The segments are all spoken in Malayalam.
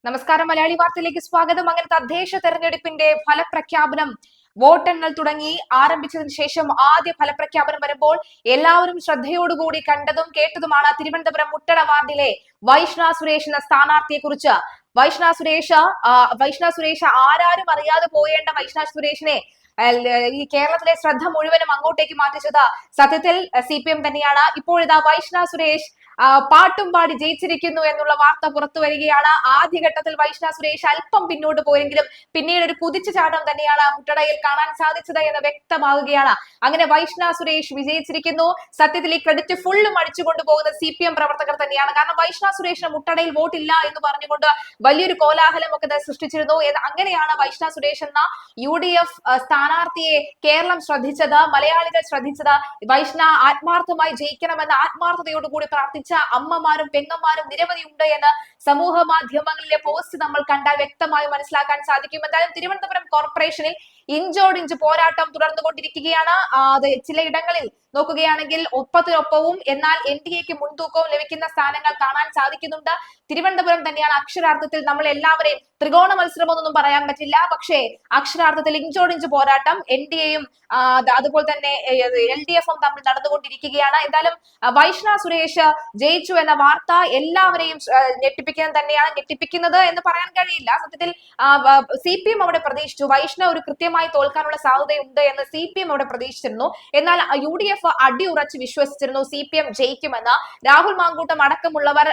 നമസ്കാരം. മലയാളി വാർത്തയിലേക്ക് സ്വാഗതം. അങ്ങനെ തദ്ദേശ തെരഞ്ഞെടുപ്പിന്റെ ഫലപ്രഖ്യാപനം വോട്ടെണ്ണൽ തുടങ്ങി ആരംഭിച്ചതിന് ശേഷം ആദ്യ ഫലപ്രഖ്യാപനം വരുമ്പോൾ എല്ലാവരും ശ്രദ്ധയോടുകൂടി കണ്ടതും കേട്ടതുമാണ് തിരുവനന്തപുരം മുട്ടട വാർഡിലെ വൈഷ്ണ സുരേഷ് എന്ന സ്ഥാനാർത്ഥിയെ കുറിച്ച്. വൈഷ്ണ സുരേഷ് ആരാരും അറിയാതെ പോയേണ്ട വൈഷ്ണ സുരേഷിനെ ഈ കേരളത്തിലെ ശ്രദ്ധ മുഴുവനും അങ്ങോട്ടേക്ക് മാറ്റിച്ചത് സത്യത്തിൽ CPM തന്നെയാണ്. ഇപ്പോഴിതാ വൈഷ്ണ സുരേഷ് പാട്ടും പാടി ജയിച്ചിരിക്കുന്നു എന്നുള്ള വാർത്ത പുറത്തു വരികയാണ്. ആദ്യഘട്ടത്തിൽ വൈഷ്ണ സുരേഷ് അല്പം പിന്നോട്ട് പോയെങ്കിലും പിന്നീട് ഒരു കുതിച്ചുചാട്ടം തന്നെയാണ് മുട്ടടയിൽ കാണാൻ സാധിച്ചത് എന്ന് വ്യക്തമാവുകയാണ്. അങ്ങനെ വൈഷ്ണ സുരേഷ് വിജയിച്ചിരിക്കുന്നു. സത്യത്തിൽ ഈ ക്രെഡിറ്റ് ഫുള്ളും അടിച്ചുകൊണ്ടു പോകുന്ന CPM പ്രവർത്തകർ തന്നെയാണ്. കാരണം വൈഷ്ണ സുരേഷിന് മുട്ടടയിൽ വോട്ടില്ല എന്ന് പറഞ്ഞുകൊണ്ട് വലിയൊരു കോലാഹലം ഒക്കെ സൃഷ്ടിച്ചിരുന്നു. അങ്ങനെയാണ് വൈഷ്ണ സുരേഷ് എന്ന UDF സ്ഥാനാർത്ഥിയെ കേരളം ശ്രദ്ധിച്ചത്, മലയാളികൾ ശ്രദ്ധിച്ചത്. വൈഷ്ണ ആത്മാർത്ഥമായി ജയിക്കണമെന്ന ആത്മാർത്ഥതയോടുകൂടി പ്രാർത്ഥിച്ച അമ്മമാരും പെങ്ങന്മാരും നിരവധിയുണ്ട് എന്ന് സമൂഹ മാധ്യമങ്ങളിലെ പോസ്റ്റ് നമ്മൾ കണ്ടാൽ വ്യക്തമായി മനസ്സിലാക്കാൻ സാധിക്കും. എന്തായാലും തിരുവനന്തപുരം കോർപ്പറേഷനിൽ ഇഞ്ചോടിഞ്ച് പോരാട്ടം തുടർന്നുകൊണ്ടിരിക്കുകയാണ്. ചിലയിടങ്ങളിൽ നോക്കുകയാണെങ്കിൽ ഒപ്പത്തിനൊപ്പവും എന്നാൽ NDAക്ക് മുൻതൂക്കവും ലഭിക്കുന്ന സ്ഥാനങ്ങൾ കാണാൻ സാധിക്കുന്നുണ്ട്. തിരുവനന്തപുരം തന്നെയാണ് അക്ഷരാർത്ഥത്തിൽ നമ്മൾ എല്ലാവരെയും ത്രികോണ മത്സരമൊന്നും പറയാൻ പറ്റില്ല, പക്ഷേ അക്ഷരാർത്ഥത്തിൽ ഇഞ്ചോടിഞ്ച് പോരാട്ടം NDAയും അതുപോലെ തന്നെ LDFും തമ്മിൽ നടന്നുകൊണ്ടിരിക്കുകയാണ്. എന്തായാലും വൈഷ്ണ സുരേഷ് ജയിച്ചു എന്ന വാർത്ത എല്ലാവരെയും ഞെട്ടിപ്പിക്കുന്നത് തന്നെയാണ്. ഞെട്ടിപ്പിക്കുന്നത് എന്ന് പറയാൻ കഴിയില്ല. സത്യത്തിൽ CPM അവിടെ പ്രതീക്ഷിച്ചു വൈഷ്ണ ഒരു കൃത്യമായി തോൽക്കാനുള്ള സാധ്യതയുണ്ട് എന്ന് CPM അവിടെ പ്രതീക്ഷിച്ചിരുന്നു. എന്നാൽ UDF അടിയുറച്ച് വിശ്വസിച്ചിരുന്നു CPM ജയിക്കുമെന്ന്. രാഹുൽ മാങ്കൂട്ടം അടക്കമുള്ളവർ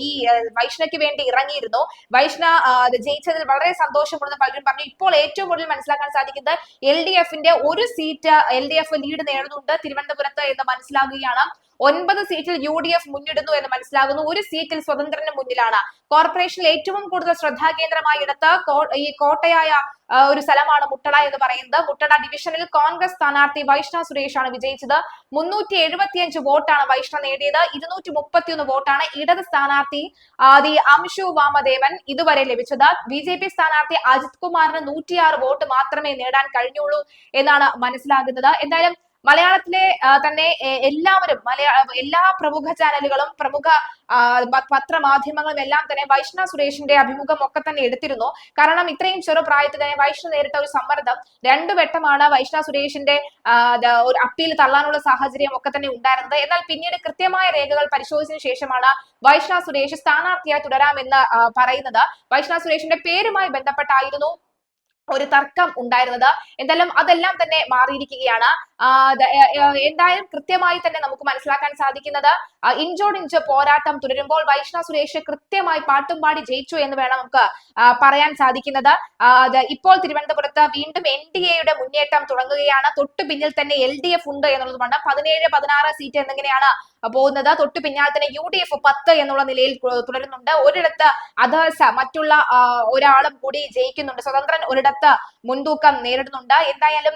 ഈ വൈഷ്ണയ്ക്ക് വേണ്ടി ഇറങ്ങിയിരുന്നു. വൈഷ്ണ ജയിച്ചതിൽ വളരെ സന്തോഷമുണ്ടെന്ന് പലരും പറഞ്ഞു. ഇപ്പോൾ ഏറ്റവും കൂടുതൽ മനസ്സിലാക്കാൻ സാധിക്കുന്നത് LDFന്റെ ഒരു സീറ്റ് LDF ലീഡ് നേടുന്നുണ്ട് തിരുവനന്തപുരത്ത് എന്ന് മനസ്സിലാകുകയാണ്. 9 സീറ്റിൽ UDF മുന്നിടുന്നു എന്ന് മനസ്സിലാകുന്നു. ഒരു സീറ്റിൽ സ്വതന്ത്രന് മുന്നിലാണ്. കോർപ്പറേഷനിൽ ഏറ്റവും കൂടുതൽ ശ്രദ്ധാകേന്ദ്രമായി എടുത്ത് ഈ കോട്ടയായ ഒരു സ്ഥലമാണ് മുട്ടട എന്ന് പറയുന്നത്. മുട്ടട ഡിവിഷനിൽ കോൺഗ്രസ് സ്ഥാനാർത്ഥി വൈഷ്ണ സുരേഷ് ആണ് വിജയിച്ചത്. 375 വോട്ടാണ് വൈഷ്ണ നേടിയത്. 231 വോട്ടാണ് ഇടത് സ്ഥാനാർത്ഥി അംശു വാമദേവൻ ഇതുവരെ ലഭിച്ചത്. BJP സ്ഥാനാർത്ഥി അജിത് കുമാറിന് 106 വോട്ട് മാത്രമേ നേടാൻ കഴിഞ്ഞുള്ളൂ എന്നാണ് മനസ്സിലാകുന്നത്. എന്തായാലും മലയാളത്തിലെ തന്നെ എല്ലാവരും എല്ലാ പ്രമുഖ ചാനലുകളും പ്രമുഖ പത്രമാധ്യമങ്ങളും എല്ലാം തന്നെ വൈഷ്ണ സുരേഷിന്റെ അഭിമുഖം ഒക്കെ തന്നെ എടുത്തിരുന്നു. കാരണം ഇത്രയും ചെറുപ്രായത്തിൽ തന്നെ വൈഷ്ണ നേരിട്ട ഒരു സമ്മർദ്ദം 2 വട്ടമാണ് വൈഷ്ണ സുരേഷിന്റെ ഒരു അപ്പീൽ തള്ളാനുള്ള സാഹചര്യം ഒക്കെ തന്നെ ഉണ്ടായിരുന്നത്. എന്നാൽ പിന്നീട് കൃത്യമായ രേഖകൾ പരിശോധിച്ചതിനു ശേഷമാണ് വൈഷ്ണ സുരേഷ് സ്ഥാനാർത്ഥിയായി തുടരാമെന്ന് പറയുന്നത്. വൈഷ്ണ സുരേഷിന്റെ പേരുമായി ബന്ധപ്പെട്ടായിരുന്നു ഒരു തർക്കം ഉണ്ടായിരുന്നത്. എന്തായാലും അതെല്ലാം തന്നെ മാറിയിരിക്കുകയാണ്. എന്തായാലും കൃത്യമായി തന്നെ നമുക്ക് മനസ്സിലാക്കാൻ സാധിക്കുന്നത് ഇഞ്ചോടിഞ്ച് പോരാട്ടം തുടരുമ്പോൾ വൈഷ്ണ സുരേഷ് കൃത്യമായി പാട്ടും പാടി ജയിച്ചു എന്ന് വേണം നമുക്ക് പറയാൻ സാധിക്കുന്നത്. ഇപ്പോൾ തിരുവനന്തപുരത്ത് വീണ്ടും NDAയുടെ മുന്നേറ്റം തുടങ്ങുകയാണ്. തൊട്ടു പിന്നിൽ തന്നെ LDF ഉണ്ട് എന്നുള്ളതുകൊണ്ട് 17-16 സീറ്റ് എന്നിങ്ങനെയാണ് പോകുന്നത്. തൊട്ടു പിന്നാലെ തന്നെ UDF 10 എന്നുള്ള നിലയിൽ തുടരുന്നുണ്ട്. ഒരിടത്ത് അതേഴ്സ് മറ്റുള്ള ഒരാളും കൂടി ജയിക്കുന്നുണ്ട്. സ്വതന്ത്രൻ ഒരിടത്ത് മുൻതൂക്കം നേരിടുന്നുണ്ട്. എന്തായാലും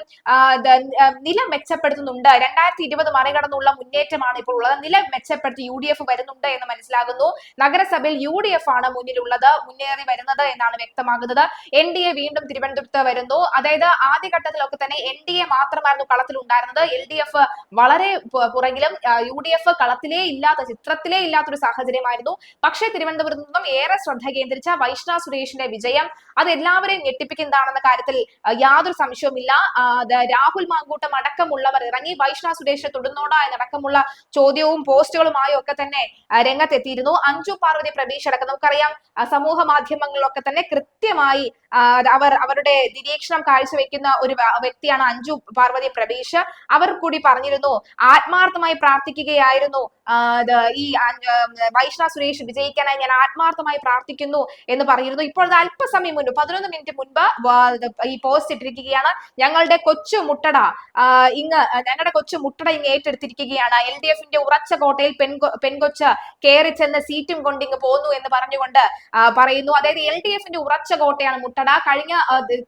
നില മെച്ചപ്പെടുത്തുന്നുണ്ട്. 2020 മറികടന്നുള്ള മുന്നേറ്റമാണ് ഇപ്പോൾ ഉള്ളത്. നില മെച്ചപ്പെടുത്തി UDF വരുന്നുണ്ട് എന്ന് മനസ്സിലാകുന്നു. നഗരസഭയിൽ UDF ആണ് മുന്നേറി വരുന്നത് എന്നാണ് വ്യക്തമാകുന്നത്. NDA വീണ്ടും തിരുവനന്തപുരത്ത് വരുന്നു. അതായത് ആദ്യഘട്ടത്തിലൊക്കെ തന്നെ NDA മാത്രമായിരുന്നു കളത്തിൽ ഉണ്ടായിരുന്നത്. LDF വളരെ പുറകിലും UDF കളത്തിലേ ഇല്ലാത്ത ചിത്രത്തിലേ ഇല്ലാത്തൊരു സാഹചര്യമായിരുന്നു. പക്ഷേ തിരുവനന്തപുരത്ത് നിന്നും ഏറെ ശ്രദ്ധ കേന്ദ്രിച്ച വൈഷ്ണ സുരേഷിന്റെ വിജയം അത് എല്ലാവരെയും ഞെട്ടിപ്പിക്കുന്നതാണെന്ന കാര്യത്തിൽ യാതൊരു സംശയവുമില്ല. രാഹുൽ മാങ്കൂട്ടം അടക്കമുള്ളവർ ഇറങ്ങി വൈഷ്ണ സുരേഷ് തുടർന്നോടാ എന്നടക്കമുള്ള ചോദ്യവും പോസ്റ്റുകളുമായും ഒക്കെ തന്നെ രംഗത്തെത്തിയിരുന്നു. അഞ്ജു പാർവതി പ്രബീഷ് അടക്കം നമുക്കറിയാം സമൂഹ മാധ്യമങ്ങളിലൊക്കെ തന്നെ കൃത്യമായി അവരുടെ നിരീക്ഷണം കാഴ്ചവെക്കുന്ന ഒരു വ്യക്തിയാണ് അഞ്ജു പാർവതി പ്രബീഷ്. അവർ കൂടി പറഞ്ഞിരുന്നു ആത്മാർത്ഥമായി പ്രാർത്ഥിക്കുകയായിരുന്നു ഈ വൈഷ്ണ സുരേഷ് വിജയിക്കാനായി ഞാൻ ആത്മാർത്ഥമായി പ്രാർത്ഥിക്കുന്നു എന്ന് പറഞ്ഞിരുന്നു. ഇപ്പോൾ അല്പസമയം മുൻപ് 11 മിനിറ്റ് മുൻപ് ഈ പോസ്റ്റ് ഇട്ടിരിക്കുകയാണ്. ഞങ്ങളുടെ കൊച്ചു മുട്ടട ഇങ്ങ് ഏറ്റെടുത്തിരിക്കുകയാണ്. LDFന്റെ ഉറച്ച കോട്ടയിൽ പെൺകൊച്ച് കയറി ചെന്ന് സീറ്റും കൊണ്ട് ഇങ്ങ് പോന്നു എന്ന് പറഞ്ഞുകൊണ്ട് പറയുന്നു. അതായത് LDFന്റെ ഉറച്ച കോട്ടയാണ് മുട്ടട. കഴിഞ്ഞ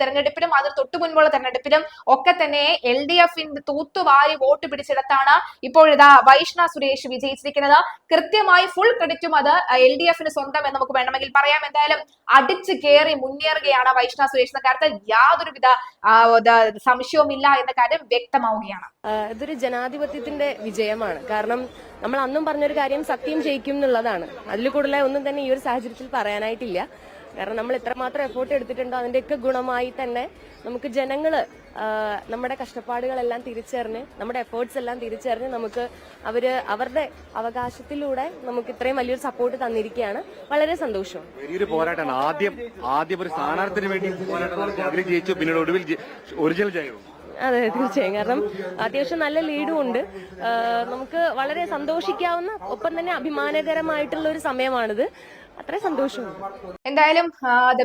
തെരഞ്ഞെടുപ്പിലും അതിന് തൊട്ടു മുൻപുള്ള തെരഞ്ഞെടുപ്പിലും ഒക്കെ തന്നെ LDFന്റെ തൂത്തുവാരി വോട്ട് പിടിച്ചെടുത്താണ് ഇപ്പോഴിതാ വൈഷ്ണ സുരേഷ് വിജയിച്ചിരിക്കുന്നത്. കൃത്യമായി ഫുൾ ക്രെഡിറ്റും അത് LDFന് സ്വന്തം എന്ന് നമുക്ക് വേണമെങ്കിൽ പറയാം. എന്തായാലും അടിച്ചു കയറി മുന്നേറുകയാണ് വൈഷ്ണ സുരേഷ് എന്ന കാര്യത്തിൽ യാതൊരുവിധ സംശയവുമില്ല എന്ന കാര്യം വ്യക്തമാവുകയാണ്. ഇതൊരു ജനാധിപത്യത്തിന്റെ വിജയമാണ്. കാരണം നമ്മൾ അന്നും പറഞ്ഞൊരു കാര്യം സത്യം ജയിക്കും എന്നുള്ളതാണ്. അതിൽ കൂടുതൽ ഒന്നും തന്നെ ഈ ഒരു സാഹചര്യത്തിൽ പറയാനായിട്ടില്ല. കാരണം നമ്മൾ എത്രമാത്രം എഫേർട്ട് എടുത്തിട്ടുണ്ടോ അതിൻ്റെയൊക്കെ ഗുണമായി തന്നെ നമുക്ക് ജനങ്ങള് നമ്മുടെ കഷ്ടപ്പാടുകളെല്ലാം തിരിച്ചറിഞ്ഞ് നമ്മുടെ എഫേർട്സ് എല്ലാം തിരിച്ചറിഞ്ഞ് നമുക്ക് അവരുടെ അവകാശത്തിലൂടെ നമുക്ക് ഇത്രയും വലിയൊരു സപ്പോർട്ട് തന്നിരിക്കുകയാണ്. വളരെ സന്തോഷം. വലിയൊരു പോരാട്ടമാണ്. ആദ്യം ഒരു സ്ഥാനാർത്ഥിന് വേണ്ടി പോരാട്ടം ജയിച്ചു, പിന്നീട് ഒടുവിൽ ഒറിജിനൽ ജയവും. അതെ, തീർച്ചയായും. കാരണം അത്യാവശ്യം നല്ല ലീഡും ഉണ്ട്. നമുക്ക് വളരെ സന്തോഷിക്കാവുന്ന ഒപ്പം തന്നെ അഭിമാനകരമായിട്ടുള്ള ഒരു സമയമാണിത്. അത്ര സന്തോഷമുണ്ട്. എന്തായാലും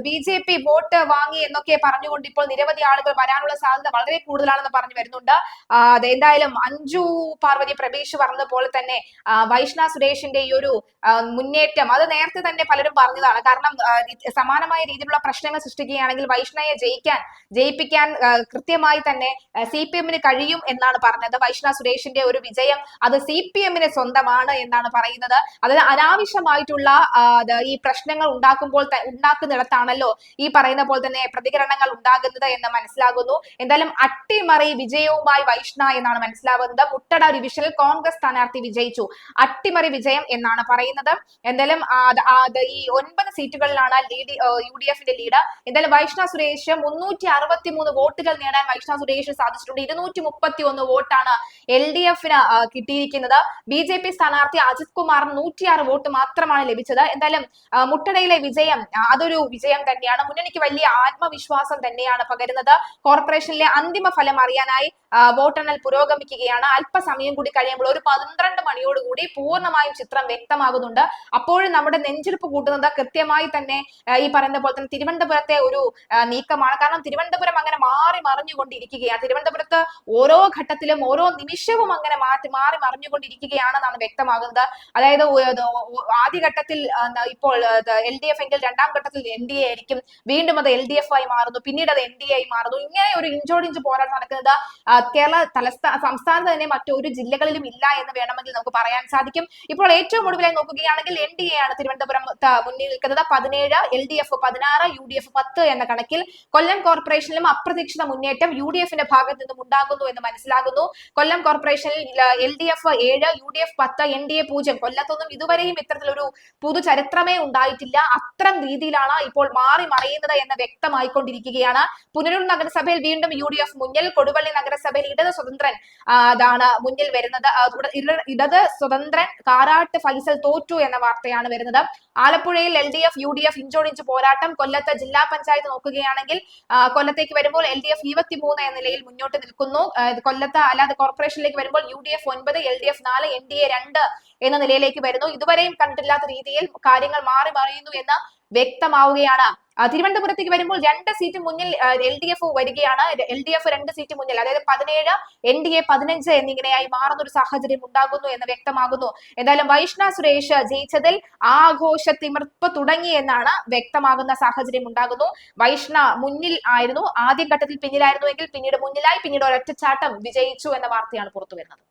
BJP വോട്ട് വാങ്ങി എന്നൊക്കെ പറഞ്ഞുകൊണ്ട് ഇപ്പോൾ നിരവധി ആളുകൾ വരാനുള്ള സാധ്യത വളരെ കൂടുതലാണെന്ന് പറഞ്ഞു വരുന്നുണ്ട്. എന്തായാലും അഞ്ജു പാർവതി പ്രവേശ് പറഞ്ഞതുപോലെ തന്നെ വൈഷ്ണ സുരേഷിന്റെ ഈ ഒരു മുന്നേറ്റം അത് നേരത്തെ തന്നെ പലരും പറഞ്ഞതാണ്. കാരണം സമാനമായ രീതിയിലുള്ള പ്രശ്നങ്ങൾ സൃഷ്ടിക്കുകയാണെങ്കിൽ വൈഷ്ണയെ ജയിപ്പിക്കാൻ കൃത്യമായി തന്നെ CPM-ന് കഴിയും എന്നാണ് പറഞ്ഞത്. വൈഷ്ണ സുരേഷിന്റെ ഒരു വിജയം അത് CPM-ന് സ്വന്തമാണ് എന്നാണ് പറയുന്നത്. അതായത് അനാവശ്യമായിട്ടുള്ള ഈ പ്രശ്നങ്ങൾ ഉണ്ടാക്കുന്നിടത്താണല്ലോ ഈ പറയുന്ന പോലെ തന്നെ പ്രതികരണങ്ങൾ ഉണ്ടാകുന്നത് എന്ന് മനസ്സിലാകുന്നു. എന്തായാലും അട്ടിമറി വിജയവുമായി വൈഷ്ണ എന്നാണ് മനസ്സിലാവുന്നത്. മുട്ടട ഡിവിഷനിൽ കോൺഗ്രസ് സ്ഥാനാർത്ഥി വിജയിച്ചു. അട്ടിമറി വിജയം എന്നാണ് പറയുന്നത്. എന്തായാലും ഈ 9 സീറ്റുകളിലാണ് UDF-ന്റെ ലീഡ്. എന്തായാലും വൈഷ്ണ സുരേഷ് 363 വോട്ടുകൾ നേടാൻ വൈഷ്ണ സുരേഷ് സാധിച്ചിട്ടുണ്ട്. 231 വോട്ടാണ് LDF-ന് കിട്ടിയിരിക്കുന്നത്. BJP സ്ഥാനാർത്ഥി അജിത് കുമാറിന് 106 വോട്ട് മാത്രമാണ് ലഭിച്ചത്. എന്തായാലും മുട്ടടയിലെ വിജയം അതൊരു വിജയം തന്നെയാണ്. മുന്നണിക്ക് വലിയ ആത്മവിശ്വാസം തന്നെയാണ് പകരുന്നത്. കോർപ്പറേഷനിലെ അന്തിമ ഫലം അറിയാനായി വോട്ടെണ്ണൽ പുരോഗമിക്കുകയാണ്. അല്പസമയം കൂടി കഴിയുമ്പോൾ ഒരു 12 മണിയോടുകൂടി പൂർണ്ണമായും ചിത്രം വ്യക്തമാകുന്നുണ്ട്. അപ്പോഴും നമ്മുടെ നെഞ്ചിരിപ്പ് കൂട്ടുന്നത് കൃത്യമായി തന്നെ ഈ പറയുന്ന പോലെ തന്നെ തിരുവനന്തപുരത്തെ ഒരു നീക്കമാണ്. കാരണം തിരുവനന്തപുരം അങ്ങനെ മാറി മറിഞ്ഞുകൊണ്ടിരിക്കുകയാണ്. തിരുവനന്തപുരത്ത് ഓരോ ഘട്ടത്തിലും ഓരോ നിമിഷവും അങ്ങനെ മാറി മറിഞ്ഞുകൊണ്ടിരിക്കുകയാണെന്നാണ് വ്യക്തമാകുന്നത്. അതായത് ആദ്യഘട്ടത്തിൽ ഇപ്പോൾ LDF എങ്കിൽ രണ്ടാം ഘട്ടത്തിൽ NDA ആയിരിക്കും, വീണ്ടും അത് LDF ആയി മാറുന്നു, പിന്നീട് അത് NDA ആയി മാറുന്നു. ഇങ്ങനെ ഒരു ഇഞ്ചോടിഞ്ച് പോരാട്ടം നടക്കുന്നത് കേരള സംസ്ഥാനത്ത് തന്നെ മറ്റൊരു ജില്ലകളിലും ഇല്ല എന്ന് വേണമെങ്കിൽ നമുക്ക് പറയാൻ സാധിക്കും. ഇപ്പോൾ ഏറ്റവും ഒടുവിലായി നോക്കുകയാണെങ്കിൽ NDA ആണ് തിരുവനന്തപുരം മുന്നിൽ നിൽക്കുന്നത്. 17, LDF 16, UDF 10 എന്ന കണക്കിൽ. കൊല്ലം കോർപ്പറേഷനിലും അപ്രതീക്ഷിത മുന്നേറ്റം UDF-ന്റെ ഭാഗത്ത് നിന്നും ഉണ്ടാകുന്നു എന്ന് മനസ്സിലാകുന്നു. കൊല്ലം കോർപ്പറേഷനിൽ LDF 7, UDF 10, NDA 0. കൊല്ലത്തൊന്നും ഇതുവരെയും ഇത്തരത്തിലൊരു പുതുചരിത്രമേ ഉണ്ടായിട്ടില്ല. അത്തരം രീതിയിലാണ് ഇപ്പോൾ മാറി മറിയുന്നത് എന്ന് വ്യക്തമായിക്കൊണ്ടിരിക്കുകയാണ്. പുനലൂർ നഗരസഭയിൽ വീണ്ടും UDF മുന്നിൽ. കൊടുവള്ളി നഗരസഭയിൽ ഇടത് സ്വതന്ത്രൻ അതാണ് മുന്നിൽ വരുന്നത്. ഇടത് സ്വതന്ത്രൻ കാരാട്ട് ഫൈസൽ തോറ്റു എന്ന വാർത്തയാണ് വരുന്നത്. ആലപ്പുഴയിൽ LDF UDF ഇഞ്ചോടിഞ്ച് പോരാട്ടം. കൊല്ലത്ത് ജില്ലാ പഞ്ചായത്ത് നോക്കുകയാണെങ്കിൽ കൊല്ലത്തേക്ക് വരുമ്പോൾ LDF 23 എന്ന നിലയിൽ മുന്നോട്ട് നിൽക്കുന്നു. കൊല്ലത്ത് അല്ലാതെ കോർപ്പറേഷനിലേക്ക് വരുമ്പോൾ UDF 9, LDF 4, NDA 2 എന്ന നിലയിലേക്ക് വരുന്നു. ഇതുവരെയും കണ്ടിട്ടില്ലാത്ത രീതിയിൽ കാര്യങ്ങൾ മാറി മറിയുന്നു എന്ന് വ്യക്തമാവുകയാണ്. തിരുവനന്തപുരത്തേക്ക് വരുമ്പോൾ 2 സീറ്റ് മുന്നിൽ LDF വരികയാണ്. LDF 2 സീറ്റ് മുന്നിൽ, അതായത് 17, NDA 15 എന്നിങ്ങനെയായി മാറുന്ന ഒരു സാഹചര്യം ഉണ്ടാകുന്നു എന്ന് വ്യക്തമാകുന്നു. എന്തായാലും വൈഷ്ണ സുരേഷ് ജയിച്ചതിൽ ആഘോഷത്തിമിർപ്പ് തുടങ്ങി എന്നാണ് വ്യക്തമാകുന്ന സാഹചര്യം ഉണ്ടാകുന്നു. വൈഷ്ണ മുന്നിൽ ആയിരുന്നു, ആദ്യഘട്ടത്തിൽ പിന്നിലായിരുന്നുവെങ്കിൽ പിന്നീട് മുന്നിലായി, പിന്നീട് ഒരൊറ്റച്ചാട്ടം വിജയിച്ചു എന്ന വാർത്തയാണ് പുറത്തു വരുന്നത്.